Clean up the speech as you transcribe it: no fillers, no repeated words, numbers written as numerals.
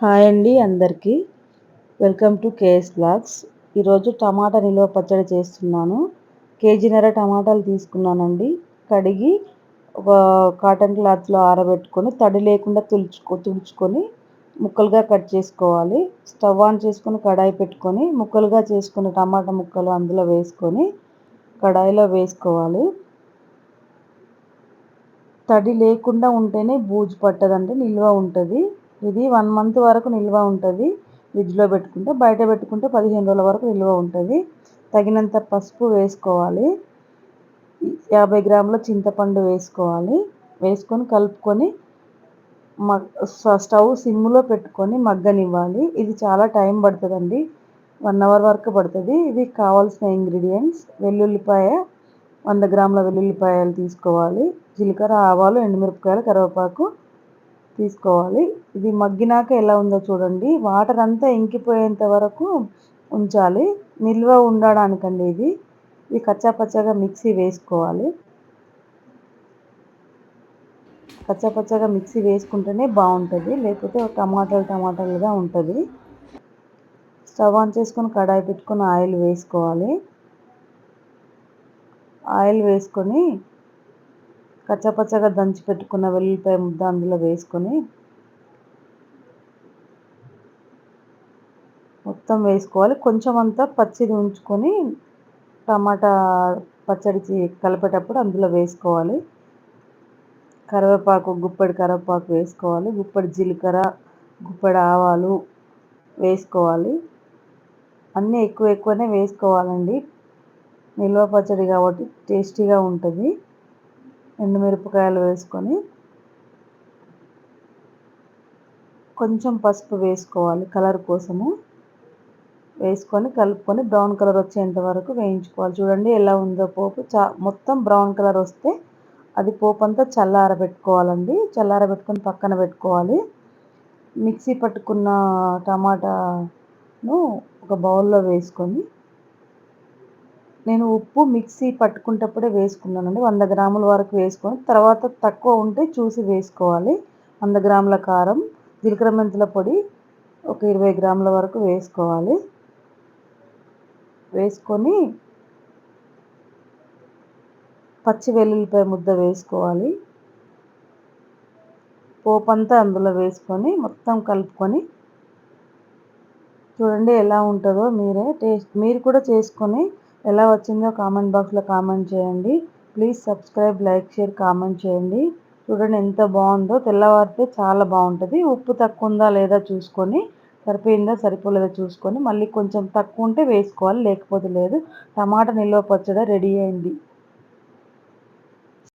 Hi అండి అందరికీ. Welcome to KS blogs. ఈరోజు టమాటా నిల్వ పచ్చడి చేస్తున్నాను. కేజీన్నర టమాటాలు తీసుకున్నానండి. కడిగి ఒక కాటన్ క్లాత్లో ఆరబెట్టుకొని తడి లేకుండా తుడుచుకొని ముక్కలుగా కట్ చేసుకోవాలి. స్టవ్ ఆన్ చేసుకొని కడాయి పెట్టుకొని ముక్కలుగా చేసుకున్న టమాటా ముక్కలు అందులో వేసుకొని కడాయిలో వేసుకోవాలి. తడి లేకుండా ఉంటేనే బూజు పట్టదండి, నిల్వ ఉంటుంది. ఇది 1 మంత్ వరకు నిల్వ ఉంటుంది. ఫ్రిడ్జ్లో పెట్టుకుంటే, బయట పెట్టుకుంటే 15 రోజుల వరకు నిల్వ ఉంటుంది. తగినంత పసుపు వేసుకోవాలి. 50 గ్రాముల చింతపండు వేసుకోవాలి. వేసుకొని కలుపుకొని స్టవ్ సిమ్లో పెట్టుకొని మగ్గనివ్వాలి. ఇది చాలా టైం పడుతుందండి, 1 అవర్ వరకు పడుతుంది. ఇది కావాల్సిన ఇంగ్రీడియంట్స్: వెల్లుల్లిపాయ 100 గ్రాముల వెల్లుల్లిపాయలు తీసుకోవాలి. జీలకర్ర, ఆవాలు, ఎండుమిరపకాయలు, కరివేపాకు తీసుకోవాలి. ఇది మగ్గినాక ఎలా ఉందో చూడండి. వాటర్ అంతా ఇంకిపోయేంత వరకు ఉంచాలి, నిల్వ ఉండడానికండి. ఇది కచ్చాపచ్చాగా మిక్సీ వేసుకోవాలి. కచ్చాపచ్చాగా మిక్సీ వేసుకుంటేనే బాగుంటుంది, లేకపోతే టమాటాలుగా ఉంటుంది. స్టవ్ ఆన్ చేసుకొని కడాయి పెట్టుకొని ఆయిల్ వేసుకోవాలి. ఆయిల్ వేసుకొని కచ్చాపచ్చాగా దంచి పెట్టుకున్న వెల్లుల్లిపాయ ముద్ద అందులో వేసుకొని మొత్తం వేసుకోవాలి. కొంచెం అంతా పచ్చిది ఉంచుకొని టమాటా పచ్చడికి కలిపేటప్పుడు అందులో వేసుకోవాలి. గుప్పెడు కరివేపాకు వేసుకోవాలి. గుప్పెడు జీలకర్ర, గుప్పెడు ఆవాలు వేసుకోవాలి. అన్నీ ఎక్కువనే వేసుకోవాలండి, నిల్వ పచ్చడి కాబట్టి టేస్టీగా ఉంటుంది. ఎండుమిరపకాయలు వేసుకొని కొంచెం పసుపు వేసుకోవాలి కలర్ కోసము. వేసుకొని కలుపుకొని బ్రౌన్ కలర్ వచ్చేంత వరకు వేయించుకోవాలి. చూడండి ఎలా ఉందో పోపు. మొత్తం బ్రౌన్ కలర్ వస్తే అది పోపు అంతా చల్లారబెట్టుకోవాలండి. చల్లారబెట్టుకొని పక్కన పెట్టుకోవాలి. మిక్సీ పట్టుకున్న టమాటాను ఒక బౌల్లో వేసుకొని, నేను ఉప్పు మిక్సీ పట్టుకునేటప్పుడే వేసుకున్నానండి. 100 గ్రాముల వరకు వేసుకొని తర్వాత తక్కువ ఉంటే చూసి వేసుకోవాలి. 100 గ్రాముల కారం, జీలకర్ర మెంతుల పొడి ఒక 20 గ్రాముల వరకు వేసుకోవాలి. వేసుకొని పచ్చి వెల్లుల్లిపాయ ముద్ద వేసుకోవాలి. పోపంతా అందులో వేసుకొని మొత్తం కలుపుకొని చూడండి ఎలా ఉంటుందో. మీరు కూడా చేసుకొని ఎలా వచ్చిందో కామెంట్ బాక్స్లో కామెంట్ చేయండి. Please subscribe, like, share, comment చేయండి. చూడండి ఎంత బాగుందో. తెల్లవారితే చాలా బాగుంటుంది. ఉప్పు తక్కువ ఉందా లేదా చూసుకొని, సరిపోయిందా సరిపోలేదా చూసుకొని మళ్ళీ కొంచెం తక్కువ ఉంటే వేసుకోవాలి, లేకపోతే లేదు. టమాటా నిల్వ పచ్చడి రెడీ అయింది.